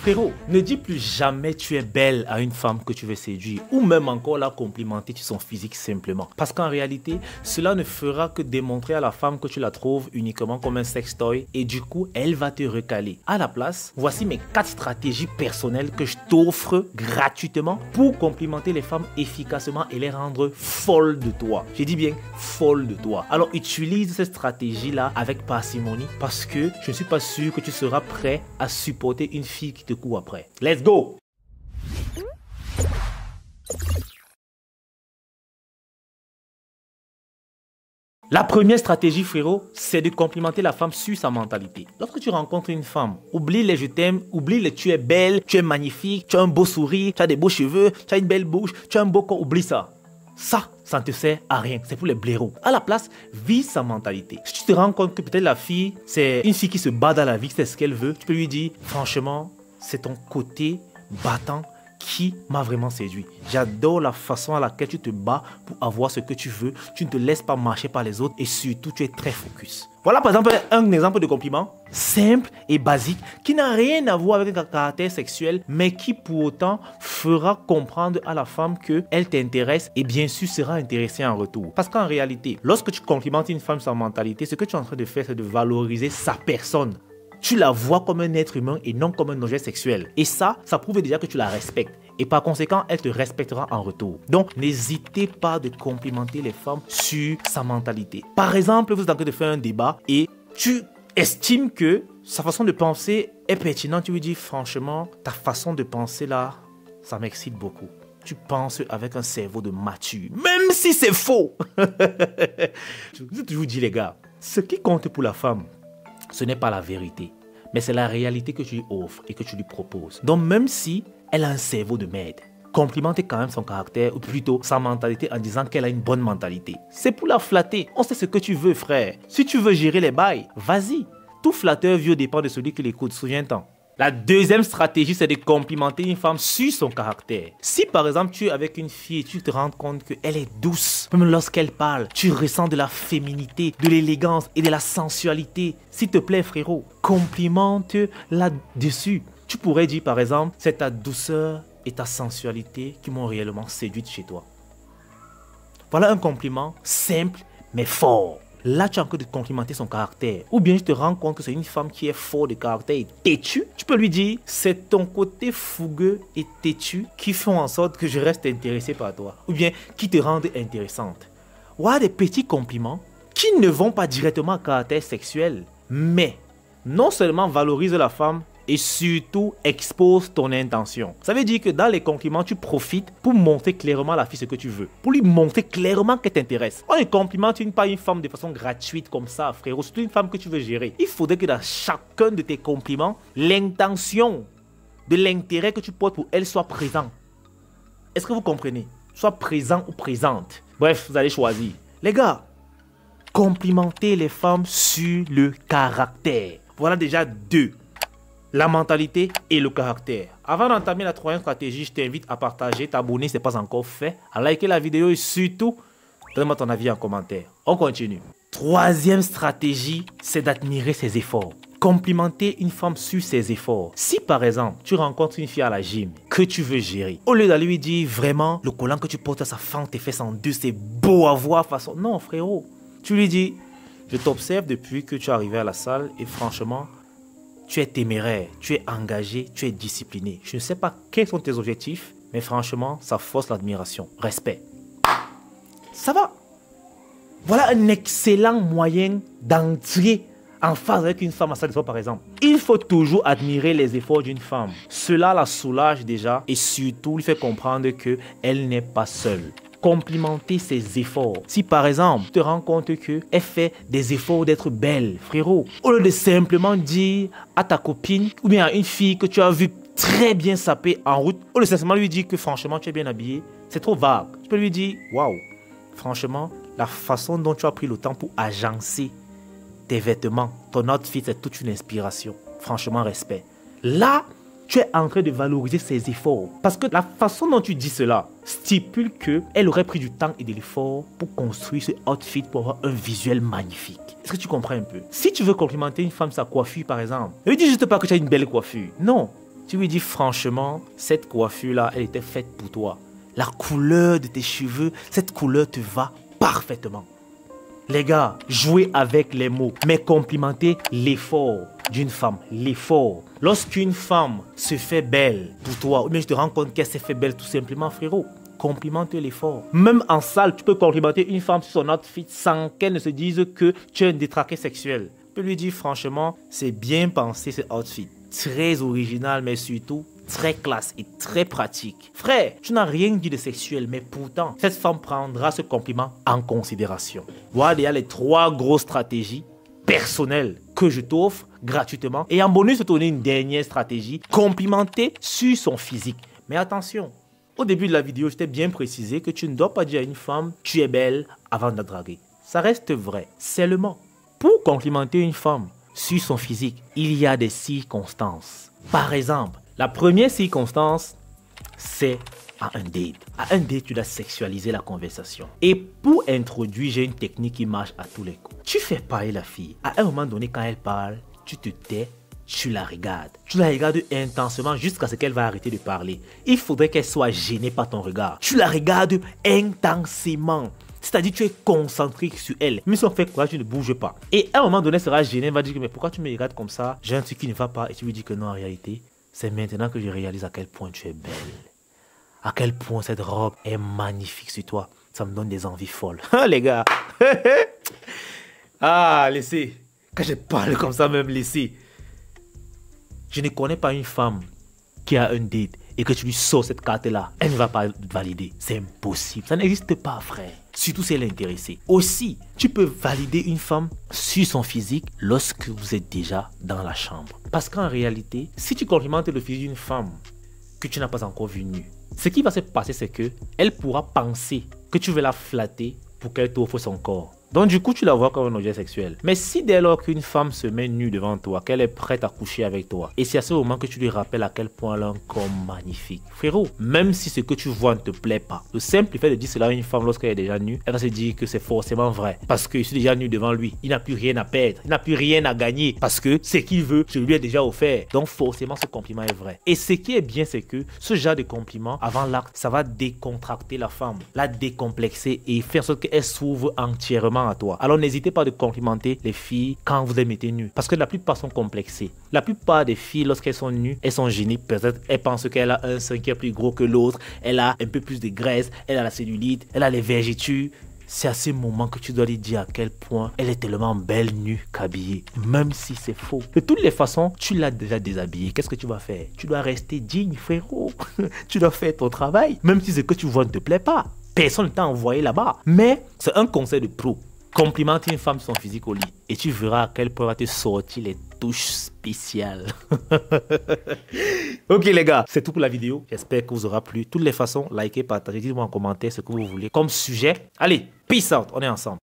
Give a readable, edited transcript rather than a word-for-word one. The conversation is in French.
Frérot, ne dis plus jamais tu es belle à une femme que tu veux séduire ou même encore la complimenter sur son physique simplement. Parce qu'en réalité, cela ne fera que démontrer à la femme que tu la trouves uniquement comme un sextoy et du coup, elle va te recaler. À la place, voici mes 4 stratégies personnelles que je t'offre gratuitement pour complimenter les femmes efficacement et les rendre folles de toi. Je dis bien folles de toi. Alors utilise cette stratégie-là avec parcimonie parce que je ne suis pas sûr que tu seras prêt à supporter une fille qui te court après. Let's go! La première stratégie, frérot, c'est de complimenter la femme sur sa mentalité. Lorsque tu rencontres une femme, oublie les je t'aime, oublie les tu es belle, tu es magnifique, tu as un beau sourire, tu as des beaux cheveux, tu as une belle bouche, tu as un beau corps, oublie ça. Ça ne te sert à rien, c'est pour les blaireaux. À la place, vis sa mentalité. Si tu te rends compte que peut-être la fille, c'est une fille qui se bat dans la vie, c'est ce qu'elle veut, tu peux lui dire, franchement, c'est ton côté battant qui m'a vraiment séduit. J'adore la façon à laquelle tu te bats pour avoir ce que tu veux. Tu ne te laisses pas marcher par les autres et surtout, tu es très focus. Voilà par exemple un exemple de compliment simple et basique qui n'a rien à voir avec un caractère sexuel mais qui pour autant fera comprendre à la femme qu'elle t'intéresse et bien sûr sera intéressée en retour. Parce qu'en réalité, lorsque tu complimentes une femme sans mentalité, ce que tu es en train de faire, c'est de valoriser sa personne. Tu la vois comme un être humain et non comme un objet sexuel. Et ça prouve déjà que tu la respectes. Et par conséquent, elle te respectera en retour. Donc, n'hésitez pas de complimenter les femmes sur sa mentalité. Par exemple, vous êtes en train de faire un débat et tu estimes que sa façon de penser est pertinente. Tu lui dis, franchement, ta façon de penser là, ça m'excite beaucoup. Tu penses avec un cerveau de mature, même si c'est faux. Je vous ai toujours dit, les gars, ce qui compte pour la femme, ce n'est pas la vérité, mais c'est la réalité que tu lui offres et que tu lui proposes. Donc même si elle a un cerveau de merde, complimentez quand même son caractère ou plutôt sa mentalité en disant qu'elle a une bonne mentalité. C'est pour la flatter. On sait ce que tu veux, frère. Si tu veux gérer les bails, vas-y. Tout flatteur vieux dépend de celui qui l'écoute, souviens-t'en. La deuxième stratégie, c'est de complimenter une femme sur son caractère. Si par exemple tu es avec une fille et tu te rends compte qu'elle est douce, même lorsqu'elle parle, tu ressens de la féminité, de l'élégance et de la sensualité. S'il te plaît frérot, complimente-la dessus. Tu pourrais dire par exemple, c'est ta douceur et ta sensualité qui m'ont réellement séduite chez toi. Voilà un compliment simple mais fort. Là, tu es en train de complimenter son caractère. Ou bien, tu te rends compte que c'est une femme qui est forte de caractère et têtue. Tu peux lui dire, c'est ton côté fougueux et têtu qui font en sorte que je reste intéressé par toi. Ou bien, qui te rendent intéressante. Voilà des petits compliments qui ne vont pas directement au caractère sexuel, mais non seulement valorisent la femme, et surtout expose ton intention. Ça veut dire que dans les compliments, tu profites pour montrer clairement à la fille ce que tu veux. Pour lui montrer clairement qu'elle t'intéresse. On ne complimente pas une femme de façon gratuite comme ça, frérot. C'est une femme que tu veux gérer. Il faudrait que dans chacun de tes compliments, l'intention de l'intérêt que tu portes pour elle soit présente. Est-ce que vous comprenez? Soit présent ou présente. Bref, vous allez choisir. Les gars, complimentez les femmes sur le caractère. Voilà déjà 2. La mentalité et le caractère. Avant d'entamer la troisième stratégie, je t'invite à partager, t'abonner si ce n'est pas encore fait, à liker la vidéo et surtout, donne-moi ton avis en commentaire. On continue. Troisième stratégie, c'est d'admirer ses efforts. Complimenter une femme sur ses efforts. Si par exemple, tu rencontres une fille à la gym que tu veux gérer, au lieu d'aller lui dire vraiment, le collant que tu portes à sa femme tes fesses en deux, c'est beau à voir façon. Non frérot, tu lui dis, je t'observe depuis que tu es arrivé à la salle et franchement, tu es téméraire, tu es engagé, tu es discipliné. Je ne sais pas quels sont tes objectifs, mais franchement, ça force l'admiration. Respect. Ça va. Voilà un excellent moyen d'entrer en phase avec une femme à sa défense, par exemple. Il faut toujours admirer les efforts d'une femme. Cela la soulage déjà et surtout lui fait comprendre qu'elle n'est pas seule. Complimenter ses efforts. Si par exemple, tu te rends compte qu'elle fait des efforts d'être belle, frérot, au lieu de simplement dire à ta copine ou bien à une fille que tu as vu très bien saper en route, au lieu de simplement lui dire que franchement tu es bien habillé, c'est trop vague. Tu peux lui dire, waouh, franchement, la façon dont tu as pris le temps pour agencer tes vêtements, ton outfit, c'est toute une inspiration. Franchement, respect. Là, tu es en train de valoriser ses efforts. Parce que la façon dont tu dis cela stipule qu'elle aurait pris du temps et de l'effort pour construire ce outfit pour avoir un visuel magnifique. Est-ce que tu comprends un peu? Si tu veux complimenter une femme sa coiffure par exemple, ne lui dis juste pas que tu as une belle coiffure. Non. Tu lui dis franchement, cette coiffure-là, elle était faite pour toi. La couleur de tes cheveux, cette couleur te va parfaitement. Les gars, jouez avec les mots, mais complimentez l'effort d'une femme, l'effort. Lorsqu'une femme se fait belle pour toi, ou bien je te rends compte qu'elle s'est fait belle tout simplement, frérot, complimente l'effort. Même en salle, tu peux complimenter une femme sur son outfit sans qu'elle ne se dise que tu es un détraqué sexuel. Tu peux lui dire franchement, c'est bien pensé ce outfit. Très original, mais surtout très classe et très pratique. Frère, tu n'as rien dit de sexuel, mais pourtant, cette femme prendra ce compliment en considération. Voilà déjà les 3 grosses stratégies personnelles que je t'offre gratuitement. Et en bonus, je te donne une dernière stratégie, complimenter sur son physique. Mais attention, au début de la vidéo, je t'ai bien précisé que tu ne dois pas dire à une femme « tu es belle » avant de la draguer. Ça reste vrai, seulement. Pour complimenter une femme sur son physique, il y a des circonstances. Par exemple, la première circonstance, c'est à un date. À un date, tu dois sexualiser la conversation. Et pour introduire, j'ai une technique qui marche à tous les coups. Tu fais parler la fille. À un moment donné, quand elle parle, tu te tais, tu la regardes. Tu la regardes intensément jusqu'à ce qu'elle va arrêter de parler. Il faudrait qu'elle soit gênée par ton regard. Tu la regardes intensément. C'est-à-dire tu es concentré sur elle. Mais si on fait quoi, tu ne bouges pas. Et à un moment donné, elle sera gênée, elle va dire mais pourquoi tu me regardes comme ça? J'ai un truc qui ne va pas. Et tu lui dis que non, en réalité, c'est maintenant que je réalise à quel point tu es belle. À quel point cette robe est magnifique sur toi. Ça me donne des envies folles. Les gars. Ah, laissez. Quand je parle comme ça, même laissez. Je ne connais pas une femme qui a un date et que tu lui sors cette carte-là. Elle ne va pas valider. C'est impossible. Ça n'existe pas, frère. Surtout si elle est intéressée. Aussi, tu peux valider une femme sur son physique lorsque vous êtes déjà dans la chambre. Parce qu'en réalité, si tu complimentes le physique d'une femme que tu n'as pas encore vue nue, ce qui va se passer, c'est que elle pourra penser que tu veux la flatter pour qu'elle t'offre son corps. Donc du coup, tu la vois comme un objet sexuel. Mais si dès lors qu'une femme se met nue devant toi, qu'elle est prête à coucher avec toi, et c'est à ce moment que tu lui rappelles à quel point elle a un corps magnifique. Frérot, même si ce que tu vois ne te plaît pas, le simple fait de dire cela à une femme lorsqu'elle est déjà nue, elle va se dire que c'est forcément vrai. Parce que je suis déjà nu devant lui, il n'a plus rien à perdre, il n'a plus rien à gagner. Parce que ce qu'il veut, je lui ai déjà offert. Donc forcément, ce compliment est vrai. Et ce qui est bien, c'est que ce genre de compliment, avant l'acte, ça va décontracter la femme, la décomplexer et faire en sorte qu'elle s'ouvre entièrement à toi. Alors n'hésitez pas de complimenter les filles quand vous les mettez nues. Parce que la plupart sont complexées. La plupart des filles, lorsqu'elles sont nues, elles sont gênées. Peut-être elles pensent qu'elle a un sein qui est plus gros que l'autre. Elle a un peu plus de graisse. Elle a la cellulite. Elle a les vergetures. C'est à ce moment que tu dois lui dire à quel point elle est tellement belle nue qu'habillée. Même si c'est faux. De toutes les façons, tu l'as déjà déshabillée. Qu'est-ce que tu vas faire? Tu dois rester digne, frérot. Tu dois faire ton travail. Même si ce que tu vois ne te plaît pas. Personne ne t'a envoyé là-bas. Mais c'est un conseil de pro. Complimente une femme son physique au lit et tu verras à quel point va te sortir les touches spéciales. Ok les gars, c'est tout pour la vidéo. J'espère que vous aura plu. De toutes les façons, likez, partagez, dites-moi en commentaire ce que vous voulez comme sujet. Allez, peace out, on est ensemble.